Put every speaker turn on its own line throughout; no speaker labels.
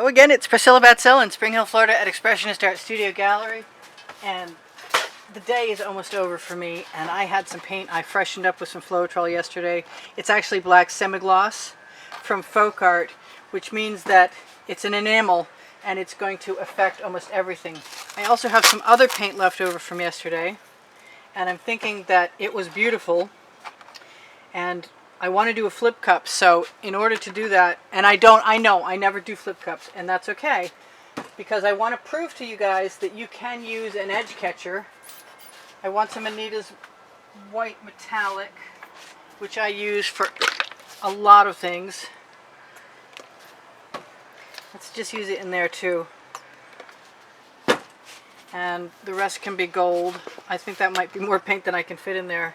Hello again, it's Priscilla Batzell in Spring Hill, Florida at Expressionist Art Studio Gallery, and the day is almost over for me, and I had some paint I freshened up with some Floetrol yesterday. It's actually black semi-gloss from Folk Art, which means that it's an enamel and it's going to affect almost everything. I also have some other paint left over from yesterday, and I'm thinking that it was beautiful, and I want to do a flip cup. So in order to do that, and I know I never do flip cups, and that's okay, because I want to prove to you guys that you can use an edge catcher. I want some Anita's white metallic, which I use for a lot of things. Let's just use it in there too. And the rest can be gold. I think that might be more paint than I can fit in there,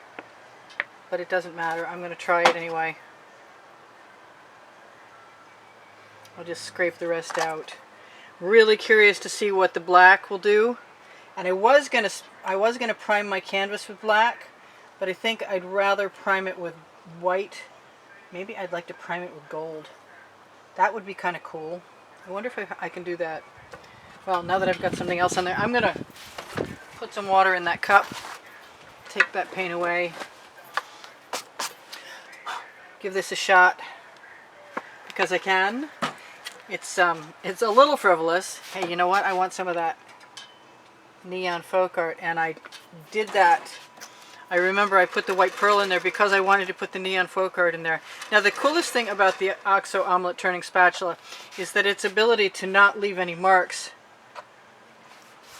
but it doesn't matter. I'm going to try it anyway. I'll just scrape the rest out. Really curious to see what the black will do. And I was gonna prime my canvas with black, but I think I'd rather prime it with white. Maybe I'd like to prime it with gold. That would be kind of cool. I wonder if I can do that. Well, now that I've got something else on there, I'm gonna put some water in that cup, take that paint away, give this a shot because I can. It's a little frivolous. Hey, you know what? I want some of that neon folk art, and I did that. I remember I put the white pearl in there because I wanted to put the neon folk art in there. Now the coolest thing about the OXO omelet turning spatula is that its ability to not leave any marks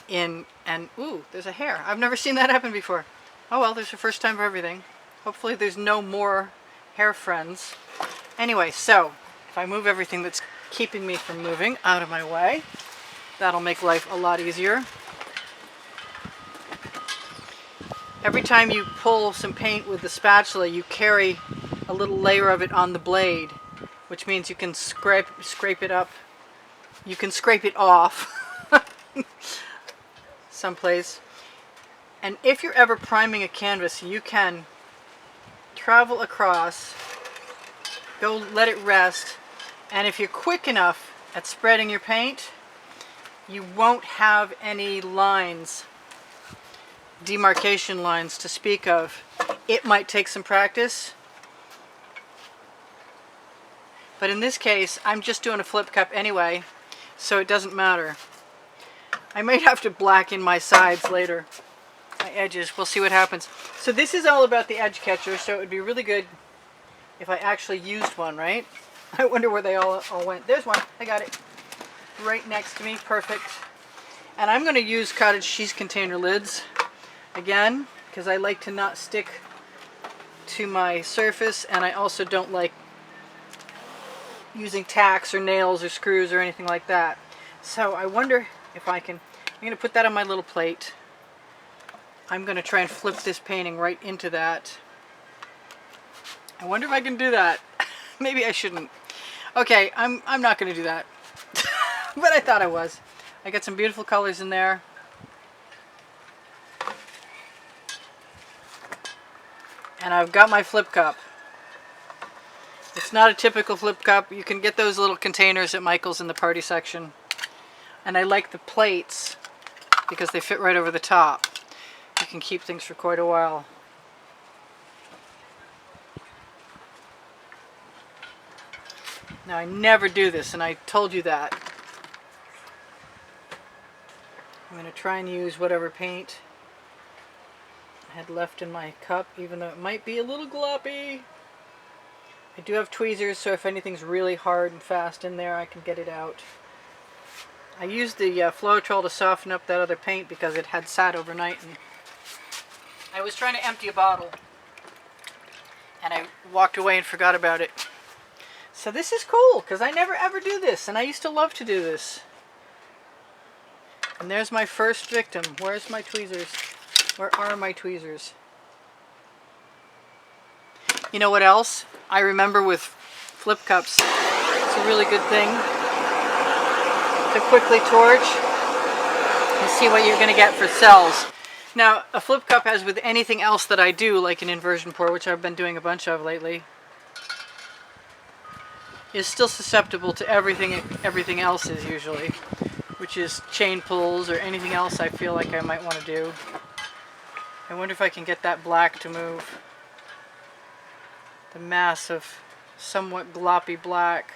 in, and ooh, there's a hair. I've never seen that happen before. Oh well, there's a first time for everything. Hopefully there's no more hair friends. Anyway, so if I move everything that's keeping me from moving out of my way, that'll make life a lot easier. Every time you pull some paint with the spatula, you carry a little layer of it on the blade, which means you can scrape it up. You can scrape it off someplace. And if you're ever priming a canvas, you can travel across, go let it rest, and if you're quick enough at spreading your paint, you won't have any lines, demarcation lines to speak of. It might take some practice, but in this case I'm just doing a flip cup anyway, so it doesn't matter. I might have to blacken my sides later, my edges. We'll see what happens. So this is all about the edge catcher, so it would be really good if I actually used one, right? I wonder where they all went. There's one. I got it right next to me. Perfect. And I'm going to use cottage cheese container lids again, because I like to not stick to my surface, and I also don't like using tacks or nails or screws or anything like that. So I wonder if I can. I'm going to put that on my little plate. I'm going to try and flip this painting right into that. I wonder if I can do that. Maybe I shouldn't. Okay, I'm not going to do that. But I thought I was. I got some beautiful colors in there. And I've got my flip cup. It's not a typical flip cup. You can get those little containers at Michael's in the party section. And I like the plates because they fit right over the top. You can keep things for quite a while. Now I never do this, and I told you that. I'm going to try and use whatever paint I had left in my cup, even though it might be a little gloppy. I do have tweezers, so if anything's really hard and fast in there, I can get it out. I used the Floetrol to soften up that other paint because it had sat overnight, and I was trying to empty a bottle, and I walked away and forgot about it. So this is cool, because I never ever do this, and I used to love to do this. And there's my first victim. Where's my tweezers? Where are my tweezers? You know what else? I remember with flip cups, it's a really good thing to quickly torch and see what you're going to get for cells. Now, a flip cup, as with anything else that I do, like an inversion pour, which I've been doing a bunch of lately, is still susceptible to everything else is usually, which is chain pulls or anything else I feel like I might want to do. I wonder if I can get that black to move. The mass of somewhat gloppy black.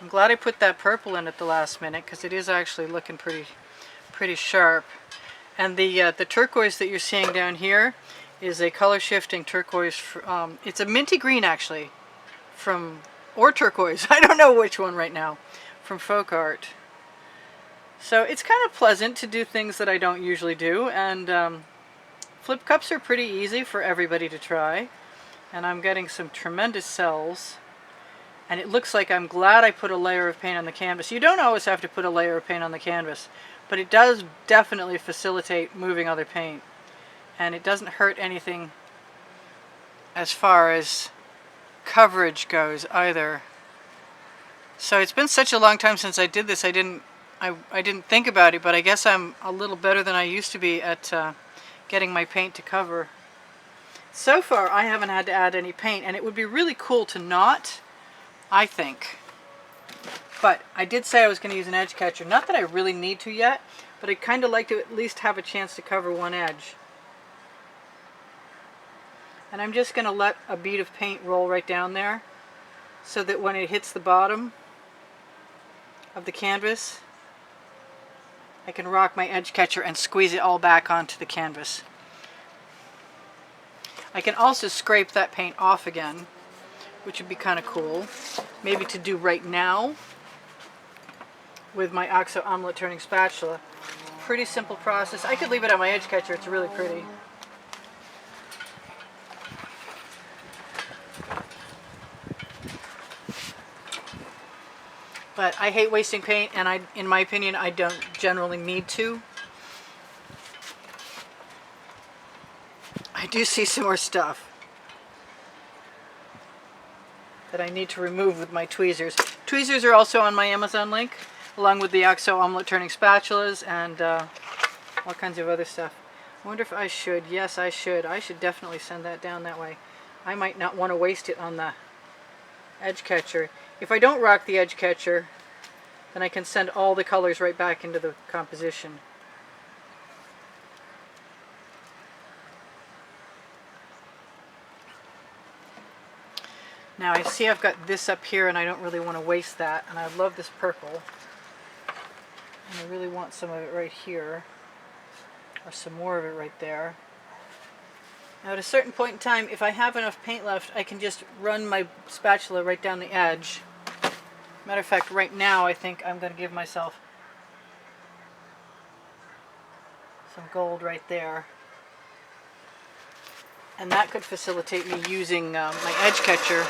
I'm glad I put that purple in at the last minute because it is actually looking pretty sharp. And the turquoise that you're seeing down here is a color shifting turquoise. It's a minty green actually, or turquoise. I don't know which one right now, from Folk Art. So it's kind of pleasant to do things that I don't usually do, and flip cups are pretty easy for everybody to try. And I'm getting some tremendous cells. And it looks like I'm glad I put a layer of paint on the canvas. You don't always have to put a layer of paint on the canvas, but it does definitely facilitate moving other paint. And it doesn't hurt anything as far as coverage goes either. So it's been such a long time since I did this, I didn't think about it, but I guess I'm a little better than I used to be at getting my paint to cover. So far I haven't had to add any paint, and it would be really cool to not, I think. But I did say I was going to use an edge catcher. Not that I really need to yet, but I'd kind of like to at least have a chance to cover one edge. And I'm just going to let a bead of paint roll right down there so that when it hits the bottom of the canvas, I can rock my edge catcher and squeeze it all back onto the canvas. I can also scrape that paint off again, which would be kind of cool. Maybe to do right now with my OXO omelet turning spatula. Pretty simple process. I could leave it on my edge catcher, it's really pretty. But I hate wasting paint, and in my opinion, I don't generally need to. I do see some more stuff that I need to remove with my tweezers. Tweezers are also on my Amazon link, along with the OXO omelet turning spatulas and all kinds of other stuff. I wonder if I should. Yes, I should. I should definitely send that down that way. I might not want to waste it on the edge catcher. If I don't rock the edge catcher, then I can send all the colors right back into the composition. Now I see I've got this up here and I don't really want to waste that, and I love this purple. And I really want some of it right here, or some more of it right there. Now at a certain point in time, if I have enough paint left, I can just run my spatula right down the edge. Matter of fact, right now I think I'm going to give myself some gold right there. And that could facilitate me using my edge catcher.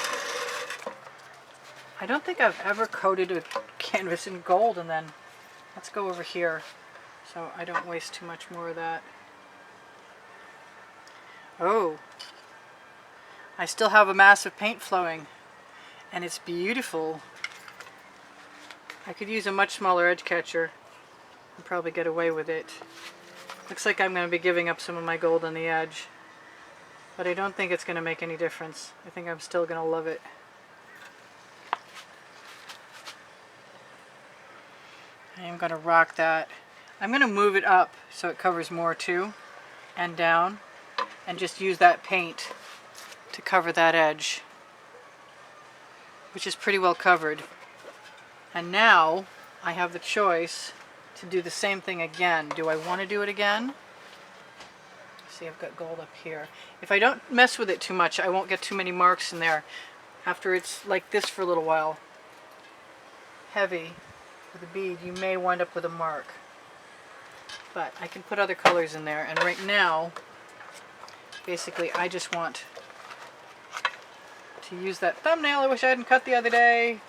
I don't think I've ever coated a canvas in gold, and then let's go over here so I don't waste too much more of that. Oh, I still have a mass of paint flowing, and it's beautiful. I could use a much smaller edge catcher and probably get away with it. Looks like I'm going to be giving up some of my gold on the edge, but I don't think it's going to make any difference. I think I'm still going to love it. I am going to rock that. I'm going to move it up so it covers more too, and down, and just use that paint to cover that edge, which is pretty well covered. And now I have the choice to do the same thing again. Do I want to do it again? See, I've got gold up here. If I don't mess with it too much, I won't get too many marks in there after it's like this for a little while. Heavy with a bead, you may wind up with a mark. But I can put other colors in there, and right now, basically I just want to use that thumbnail I wish I hadn't cut the other day.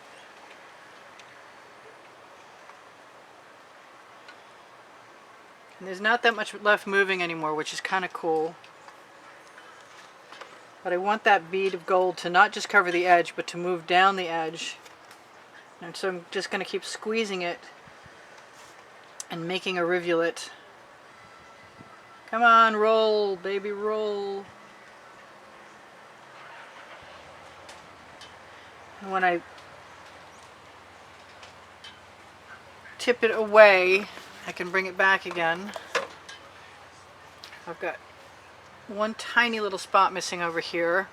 And there's not that much left moving anymore, which is kind of cool. But I want that bead of gold to not just cover the edge, but to move down the edge. And so I'm just going to keep squeezing it and making a rivulet. Come on, roll, baby, roll. And when I tip it away, I can bring it back again. I've got one tiny little spot missing over here.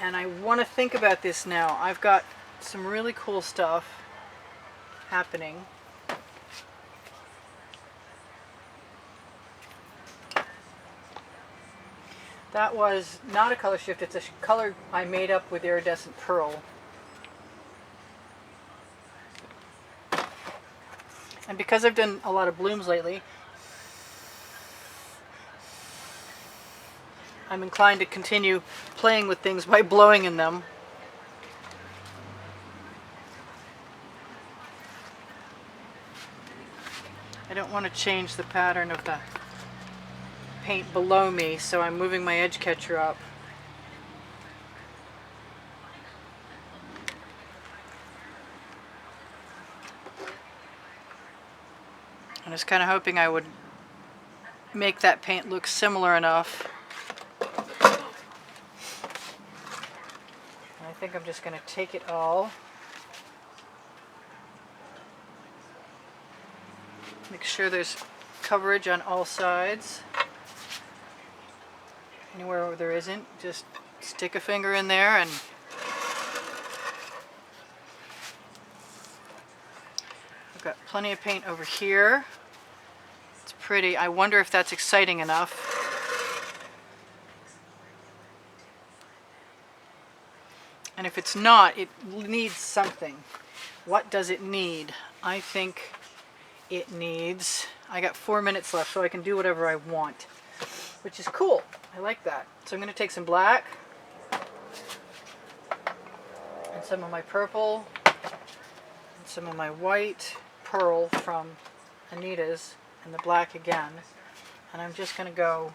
And I want to think about this now. I've got some really cool stuff happening. That was not a color shift, it's a color I made up with iridescent pearl. And because I've done a lot of blooms lately, I'm inclined to continue playing with things by blowing in them. I don't want to change the pattern of the paint below me, so I'm moving my edge catcher up. I was kind of hoping I would make that paint look similar enough. And I think I'm just going to take it all. Make sure there's coverage on all sides. Anywhere where there isn't, just stick a finger in there and I've got plenty of paint over here. It's pretty. I wonder if that's exciting enough. And if it's not, it needs something. What does it need? I think it needs... I got 4 minutes left, so I can do whatever I want, which is cool. I like that. So I'm going to take some black and some of my purple and some of my white pearl from Anita's and the black again, and I'm just going to go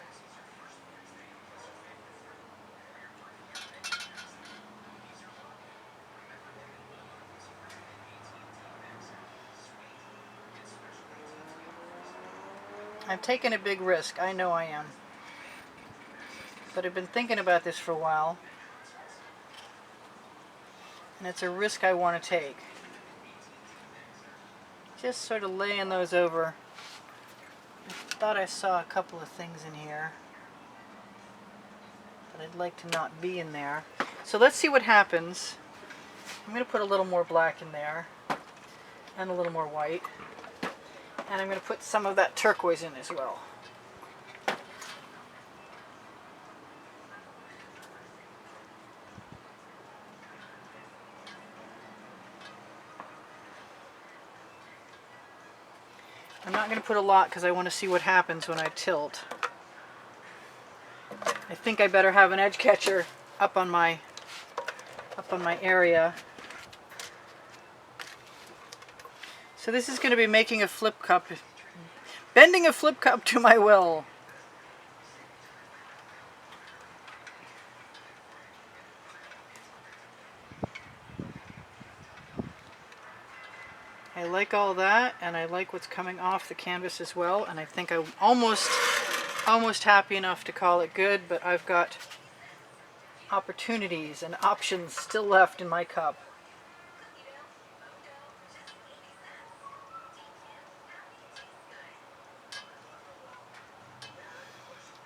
I'm taking a big risk, I know I am. But I've been thinking about this for a while. And it's a risk I want to take. Just sort of laying those over. I thought I saw a couple of things in here. But I'd like to not be in there. So let's see what happens. I'm going to put a little more black in there. And a little more white. And I'm going to put some of that turquoise in as well. I'm not going to put a lot because I want to see what happens when I tilt. I think I better have an edge catcher up on my area. So this is going to be making a flip cup, bending a flip cup to my will. I like all that, and I like what's coming off the canvas as well, and I think I'm almost happy enough to call it good, but I've got opportunities and options still left in my cup.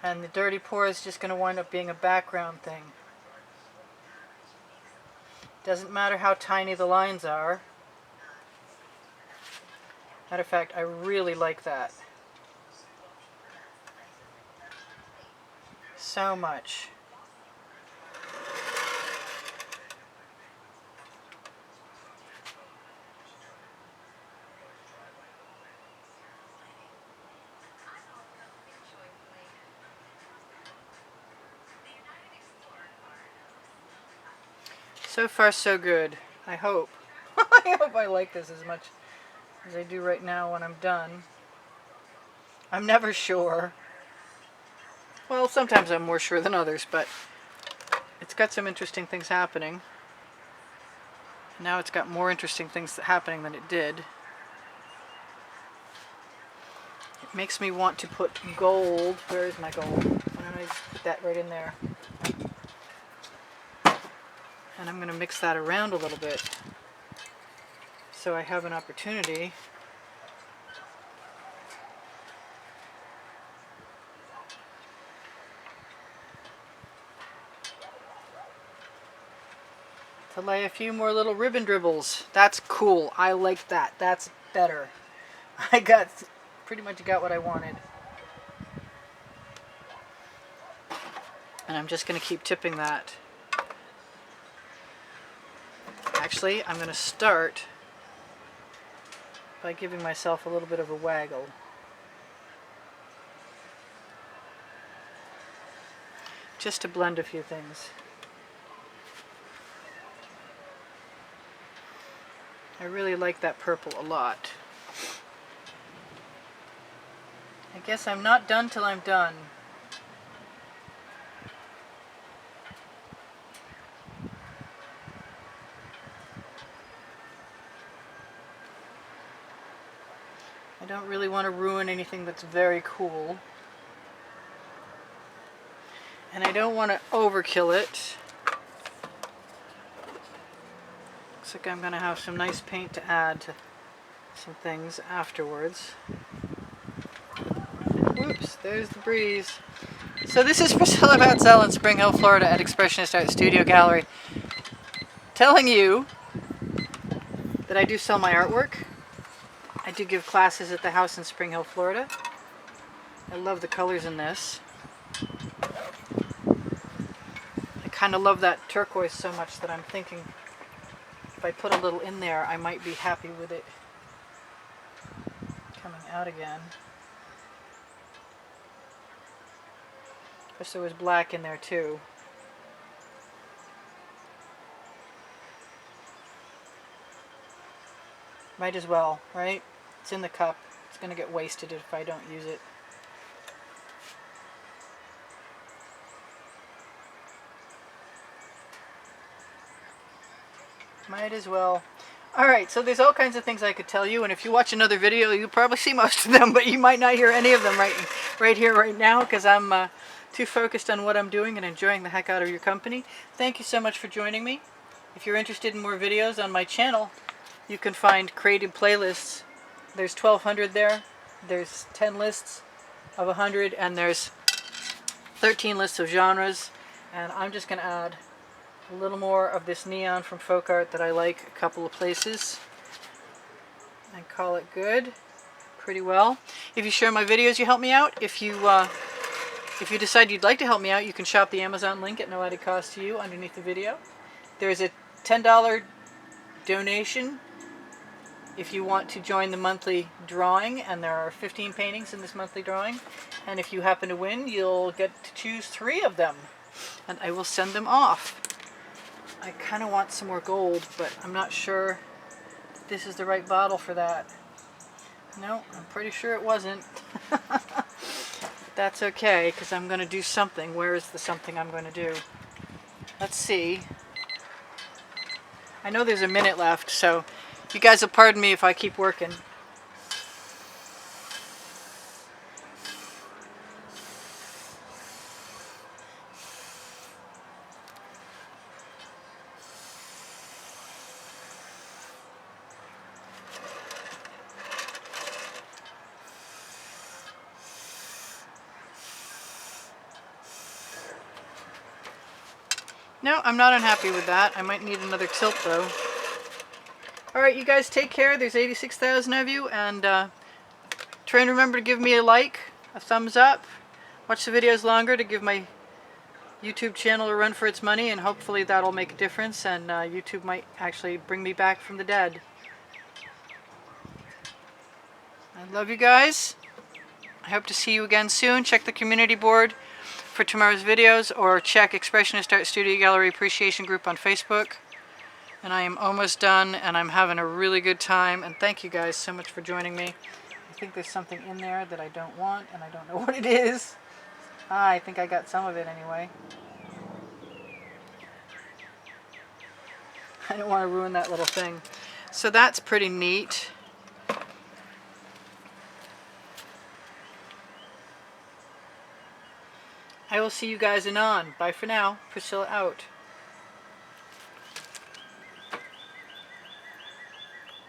And the dirty pour is just going to wind up being a background thing. Doesn't matter how tiny the lines are. Matter of fact, I really like that. So much. So far, so good. I hope. I hope I like this as much as I do right now when I'm done. I'm never sure. Well, sometimes I'm more sure than others, but it's got some interesting things happening. Now it's got more interesting things happening than it did. It makes me want to put gold. Where is my gold? Why don't I just put that right in there? And I'm going to mix that around a little bit so I have an opportunity to lay a few more little ribbon dribbles. That's cool. I like that. That's better. I pretty much got what I wanted. And I'm just going to keep tipping that. Actually, I'm going to start by giving myself a little bit of a waggle. Just to blend a few things. I really like that purple a lot. I guess I'm not done till I'm done. I don't really want to ruin anything that's very cool. And I don't want to overkill it. Looks like I'm going to have some nice paint to add to some things afterwards. Whoops, there's the breeze. So this is Priscilla Batzell in Spring Hill, Florida at Expressionist Art Studio Gallery, telling you that I do sell my artwork. I do give classes at the house in Spring Hill, Florida. I love the colors in this. I kind of love that turquoise so much that I'm thinking if I put a little in there, I might be happy with it coming out again. Of course, there was black in there too. Might as well, right? It's in the cup. It's going to get wasted if I don't use it. Might as well. Alright, so there's all kinds of things I could tell you, and if you watch another video, you'll probably see most of them, but you might not hear any of them right here, right now, because I'm too focused on what I'm doing and enjoying the heck out of your company. Thank you so much for joining me. If you're interested in more videos on my channel, you can find created playlists. There's 1,200 there. There's 10 lists of 100, and there's 13 lists of genres. And I'm just going to add a little more of this neon from folk art that I like a couple of places and call it good. Pretty well. If you share my videos, you help me out. If you decide you'd like to help me out, you can shop the Amazon link at no added cost to you underneath the video. There's a $10 donation if you want to join the monthly drawing, and there are 15 paintings in this monthly drawing, and if you happen to win, you'll get to choose 3 of them, and I will send them off. I kind of want some more gold, but I'm not sure this is the right bottle for that. No, I'm pretty sure it wasn't. That's okay, because I'm going to do something. Where is the something I'm going to do? Let's see. I know there's a minute left, so you guys will pardon me if I keep working. No, I'm not unhappy with that. I might need another tilt though. Alright, you guys take care. There's 86,000 of you, and try and remember to give me a like, a thumbs up. Watch the videos longer to give my YouTube channel a run for its money, and hopefully that'll make a difference, and YouTube might actually bring me back from the dead. I love you guys. I hope to see you again soon. Check the community board for tomorrow's videos, or check Expressionist Art Studio Gallery Appreciation Group on Facebook. And I am almost done, and I'm having a really good time, and thank you guys so much for joining me. I think there's something in there that I don't want, and I don't know what it is. I think I got some of it anyway. I don't want to ruin that little thing. So that's pretty neat. I will see you guys anon. Bye for now. Priscilla out.